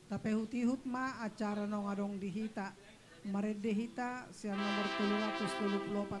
Tapi hutihut ma acara no ngadong dihita. Maredehita siang nomor 324.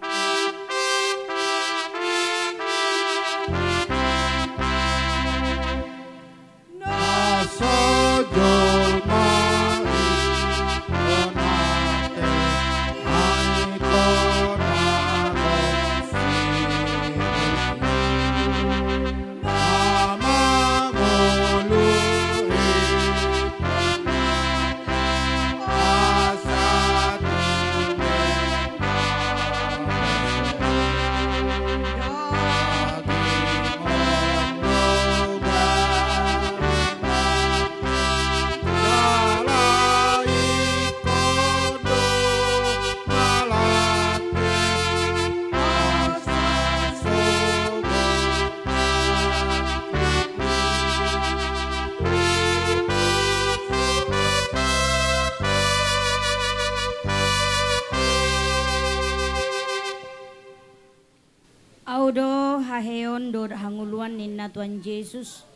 Audo haheon do hanguluan ninna Tuhan Yesus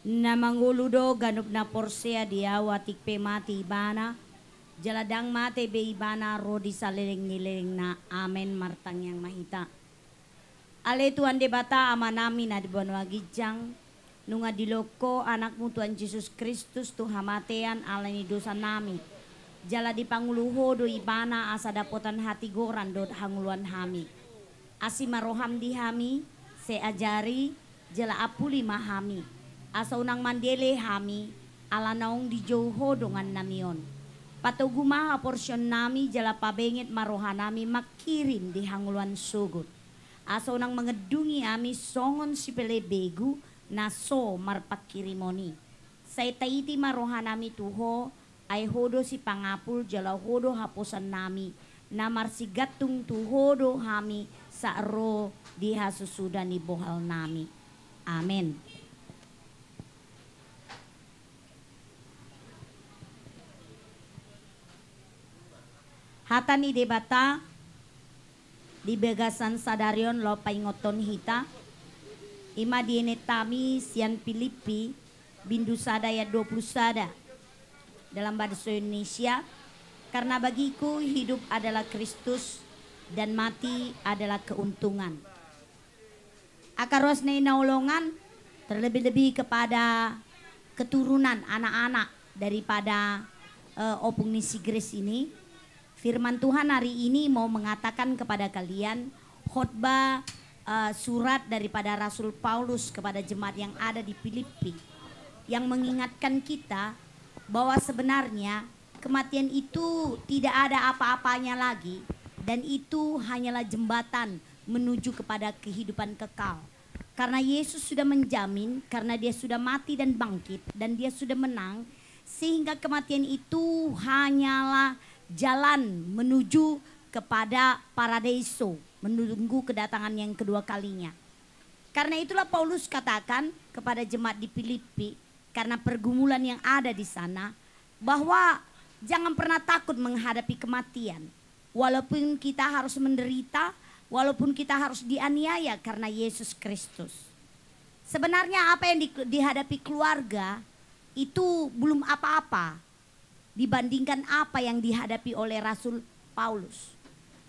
na manguludo ganup na porsea diawa tikpe mati ibana jaladang mate be ibana rodi saliling niling na amen martang yang mahita. Ale Tuhan debata ama nami na di banwa gijang nunga diloko anakmu Tuhan Yesus Kristus tu hamatean alani dosa nami. Jala di panguluho do ibana asa dapotan hati goran do hanguluan hami. Asima roham di hami, seajari jala apuli mahami. Asa unang mandele hami, ala naong di jauho dongan namion. Patugumaha porsyon nami jala pabengit maroha nami makirim di hanguluan sugut. Asa unang mengedungi ami songon si pelebegu naso marpakirimoni. Say taiti maroha nami tuho, ay hodo si pangapul jala hodo hapusan nami. Namar si gatung tuhodo hami sa ro di hasusuda ni bohal nami. Amen. Hata ni debata di begasan sadarion lo paingoton hita ima dienetami sian Filipi bindu sada ya 20 sada dalam bahasa Indonesia. Karena bagiku hidup adalah Kristus dan mati adalah keuntungan. Akaros naulongan terlebih-lebih kepada keturunan anak-anak daripada opung nisi Gres ini. Firman Tuhan hari ini mau mengatakan kepada kalian khotbah surat daripada Rasul Paulus kepada jemaat yang ada di Filipi yang mengingatkan kita bahwa sebenarnya kematian itu tidak ada apa-apanya lagi dan itu hanyalah jembatan menuju kepada kehidupan kekal. Karena Yesus sudah menjamin, karena dia sudah mati dan bangkit dan dia sudah menang, sehingga kematian itu hanyalah jalan menuju kepada paradiso, menunggu kedatangan yang kedua kalinya. Karena itulah Paulus katakan kepada jemaat di Filipi, karena pergumulan yang ada di sana, bahwa jangan pernah takut menghadapi kematian. Walaupun kita harus menderita, walaupun kita harus dianiaya karena Yesus Kristus. Sebenarnya apa yang dihadapi keluarga itu belum apa-apa dibandingkan apa yang dihadapi oleh Rasul Paulus.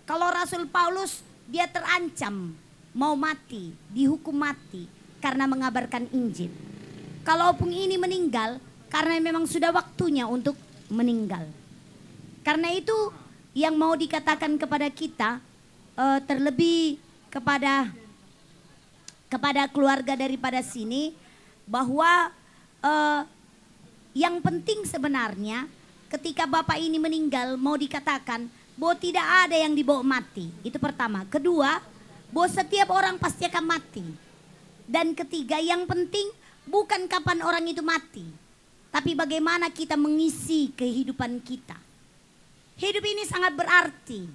Kalau Rasul Paulus dia terancam mau mati, dihukum mati karena mengabarkan Injil. Kalaupun ini meninggal karena memang sudah waktunya untuk meninggal. Karena itu yang mau dikatakan kepada kita terlebih kepada keluarga daripada sini bahwa yang penting sebenarnya ketika bapak ini meninggal mau dikatakan bahwa tidak ada yang dibawa mati. Itu pertama. Kedua, bahwa setiap orang pasti akan mati. Dan ketiga, yang penting bukan kapan orang itu mati, tapi bagaimana kita mengisi kehidupan kita. Hidup ini sangat berarti.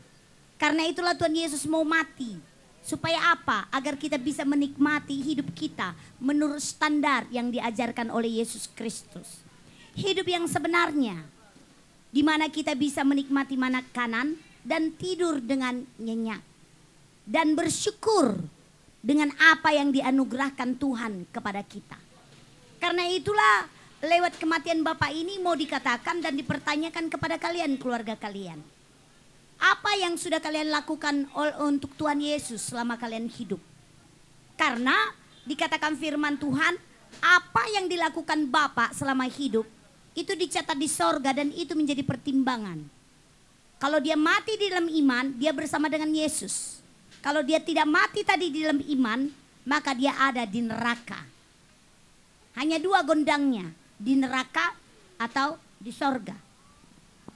Karena itulah Tuhan Yesus mau mati. Supaya apa? Agar kita bisa menikmati hidup kita menurut standar yang diajarkan oleh Yesus Kristus. Hidup yang sebenarnya. Di mana kita bisa menikmati makanan dan tidur dengan nyenyak. Dan bersyukur dengan apa yang dianugerahkan Tuhan kepada kita. Karena itulah lewat kematian Bapak ini mau dikatakan dan dipertanyakan kepada kalian, keluarga kalian. Apa yang sudah kalian lakukan untuk Tuhan Yesus selama kalian hidup? Karena dikatakan firman Tuhan, apa yang dilakukan Bapak selama hidup itu dicatat di sorga dan itu menjadi pertimbangan. Kalau dia mati di dalam iman, dia bersama dengan Yesus. Kalau dia tidak mati tadi di dalam iman, maka dia ada di neraka. Hanya dua gondangnya, di neraka atau di sorga.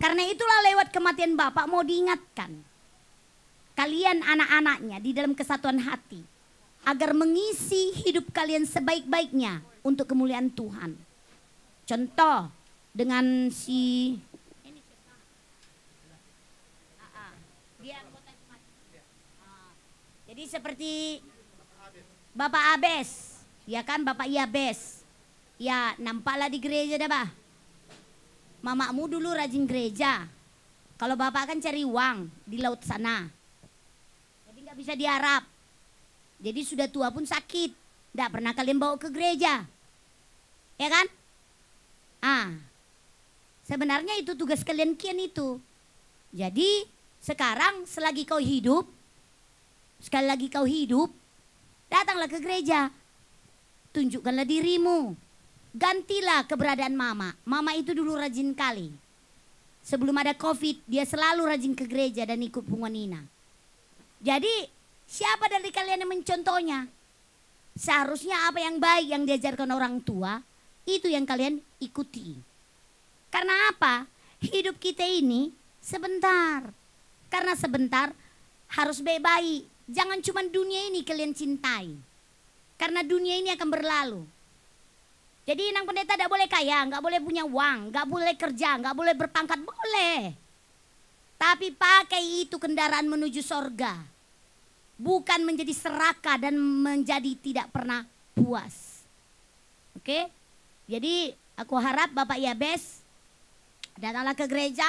Karena itulah lewat kematian Bapak mau diingatkan. Kalian anak-anaknya di dalam kesatuan hati. Agar mengisi hidup kalian sebaik-baiknya untuk kemuliaan Tuhan. Contoh dengan si... Jadi seperti Bapak Abes, ya kan, Bapak Yabes. Ya nampaklah di gereja dah bah. Mamamu dulu rajin gereja. Kalau bapak kan cari uang di laut sana. Jadi nggak bisa diharap. Jadi sudah tua pun sakit. Nggak pernah kalian bawa ke gereja. Ya kan? Sebenarnya itu tugas kalian kian itu. Jadi sekarang selagi kau hidup, sekali lagi kau hidup, datanglah ke gereja. Tunjukkanlah dirimu. Gantilah keberadaan mama. Mama itu dulu rajin kali. Sebelum ada COVID, dia selalu rajin ke gereja dan ikut Punganina. Jadi, siapa dari kalian yang mencontohnya? Seharusnya apa yang baik yang diajarkan orang tua, itu yang kalian ikuti. Karena apa? Hidup kita ini sebentar. Karena sebentar harus baik-baik. Jangan cuma dunia ini kalian cintai. Karena dunia ini akan berlalu. Jadi inang pendeta tidak boleh kaya, nggak boleh punya uang, nggak boleh kerja, nggak boleh berpangkat, boleh. Tapi pakai itu kendaraan menuju sorga. Bukan menjadi serakah dan menjadi tidak pernah puas. Oke? Jadi aku harap Bapak Yabes datanglah ke gereja,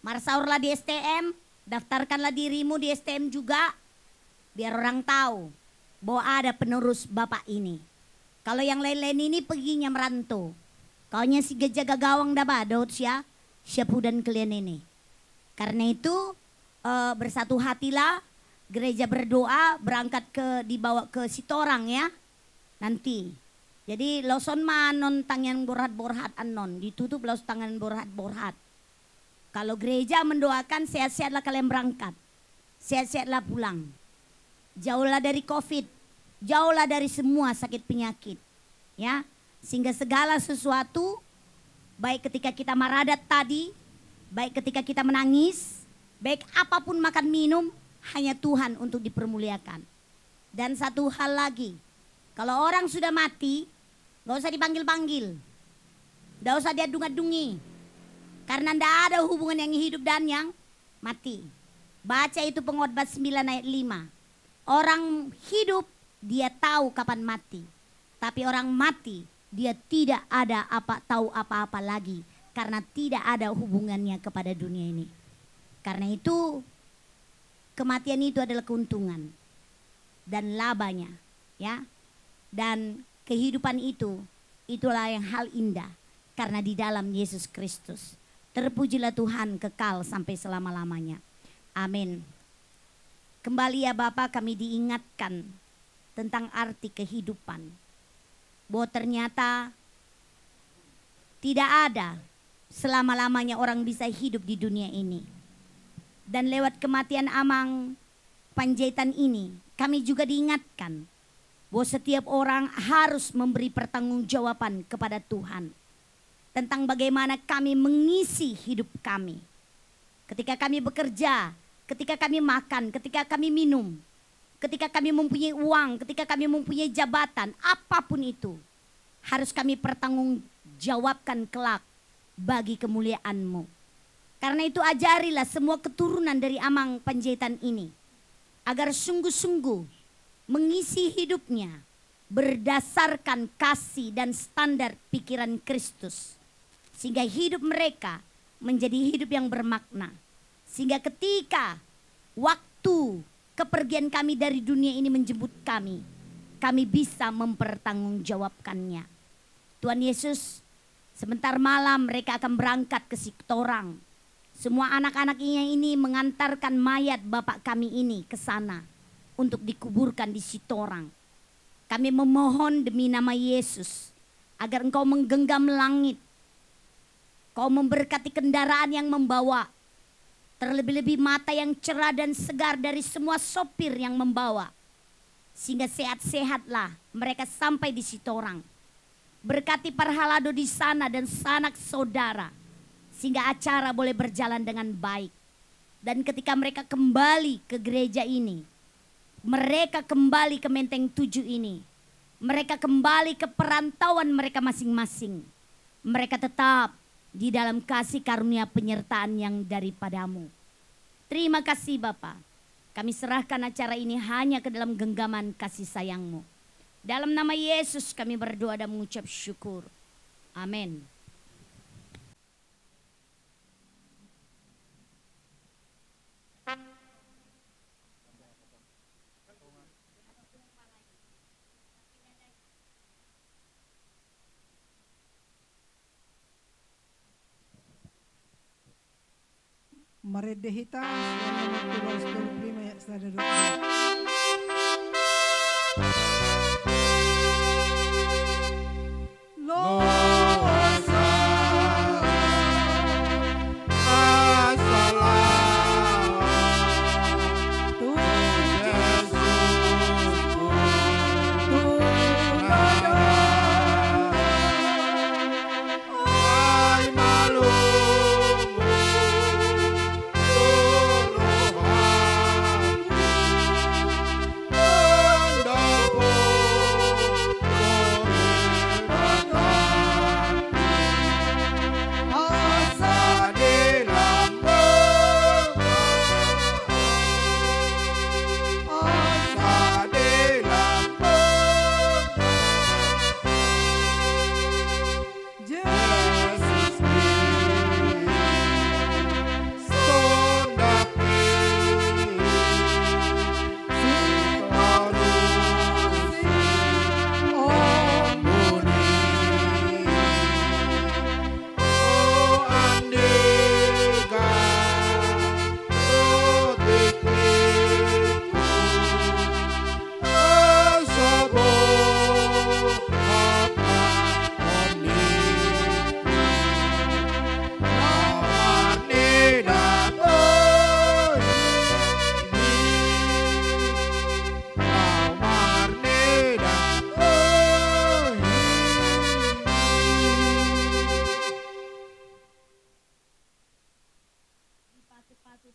marsaurlah di STM, daftarkanlah dirimu di STM juga, biar orang tahu bahwa ada penerus Bapak ini. Kalau yang lain-lain ini perginya merantau. Kaunya si gajah gagawang dah badot ya, siapu dan kalian ini. Karena itu bersatu hatilah, gereja berdoa, berangkat dibawa ke Sitorang ya. Nanti. Jadi loson manon tangan borhat anon, ditutup los tangan borhat. Kalau gereja mendoakan sehat-sehatlah kalian berangkat. Sehat-sehatlah pulang. Jauhlah dari COVID. Jauhlah dari semua sakit penyakit, ya, sehingga segala sesuatu, baik ketika kita maradat tadi, baik ketika kita menangis, baik apapun makan minum, hanya Tuhan untuk dipermuliakan. Dan satu hal lagi, kalau orang sudah mati, gak usah dipanggil-panggil, gak usah diadung-adungi, karena ndak ada hubungan yang hidup dan yang mati. Baca itu Pengkhotbah 9 ayat 5. Orang hidup dia tahu kapan mati. Tapi orang mati dia tidak ada tahu apa-apa lagi. Karena tidak ada hubungannya kepada dunia ini. Karena itu kematian itu adalah keuntungan. Dan labanya. Ya. Dan kehidupan itu, itulah yang hal indah. Karena di dalam Yesus Kristus. Terpujilah Tuhan kekal sampai selama-lamanya. Amin. Kembali ya Bapak, kami diingatkan tentang arti kehidupan. Bahwa ternyata tidak ada selama-lamanya orang bisa hidup di dunia ini. Dan lewat kematian Amang Panjaitan ini, kami juga diingatkan bahwa setiap orang harus memberi pertanggungjawaban kepada Tuhan. Tentang bagaimana kami mengisi hidup kami. Ketika kami bekerja, ketika kami makan, ketika kami minum. Ketika kami mempunyai uang, ketika kami mempunyai jabatan, apapun itu, harus kami pertanggungjawabkan kelak bagi kemuliaan-Mu. Karena itu ajarilah semua keturunan dari Amang Panjaitan ini, agar sungguh-sungguh mengisi hidupnya berdasarkan kasih dan standar pikiran Kristus. Sehingga hidup mereka menjadi hidup yang bermakna. Sehingga ketika waktu kepergian kami dari dunia ini menjemput kami bisa mempertanggungjawabkannya. Tuhan Yesus Sebentar malam mereka akan berangkat ke Sitorang. Semua anak-anaknya ini mengantarkan mayat bapak kami ini ke sana untuk dikuburkan di Sitorang. Kami memohon demi nama Yesus agar Engkau menggenggam langit. Kau memberkati kendaraan yang membawa. Terlebih-lebih mata yang cerah dan segar dari semua sopir yang membawa. Sehingga sehat-sehatlah mereka sampai di Sitorang. Berkati para halado di sana dan sanak saudara. Sehingga acara boleh berjalan dengan baik. Dan ketika mereka kembali ke gereja ini. Mereka kembali ke Menteng 7 ini. Mereka kembali ke perantauan mereka masing-masing. Mereka tetap di dalam kasih karunia penyertaan yang daripadamu. Terima kasih Bapa. Kami serahkan acara ini hanya ke dalam genggaman kasih sayang-Mu. Dalam nama Yesus kami berdoa dan mengucap syukur. Amin. Maredehita siya nomor 25 ya sa dadok.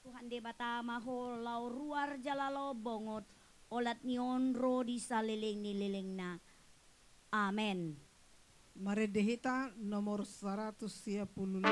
Tuhan debata mahol lau ruar jalalo bongot olat nion ro di saliling nililing na. Amen. Maredehita nomor 135.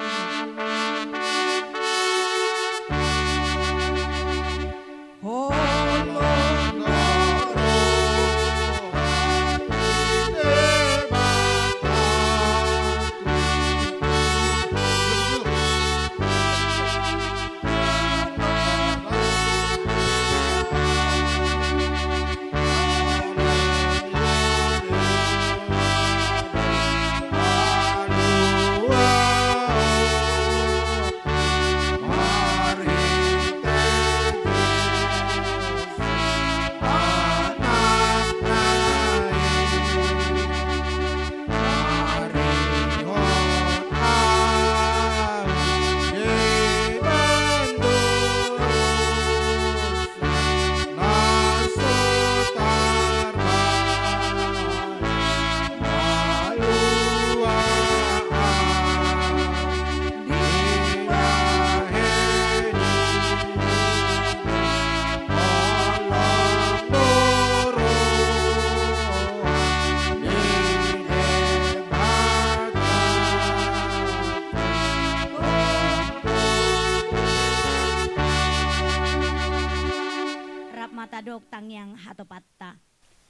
Tang yang hatopatta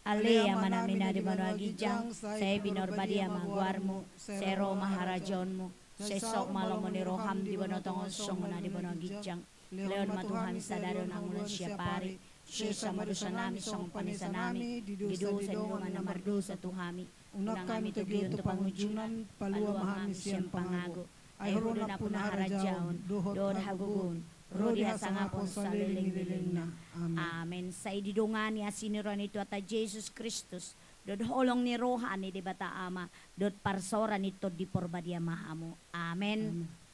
Alea manamina di mano agijang saya binor badia maguarmu sero maharajonmu sesok malam meniroham di mano tongol songona di mano agijang leon matuhan sadaron angulan siapari sesa madusanami song panisanami didu sendu mana mardu satu hami Unakan tugi untuk pangujunan palua mahamisian pangago. Ay horona punahara jaon, dohot hagugun. Rodi hasangapon sa liling-liling na. Amen. Amen. Sa ididungan niya siniran ito at Jesus Kristus. Dod holong ni roha ni di bata ama. Dod parsoran ito di porba dia mahamo. Amen. Amen.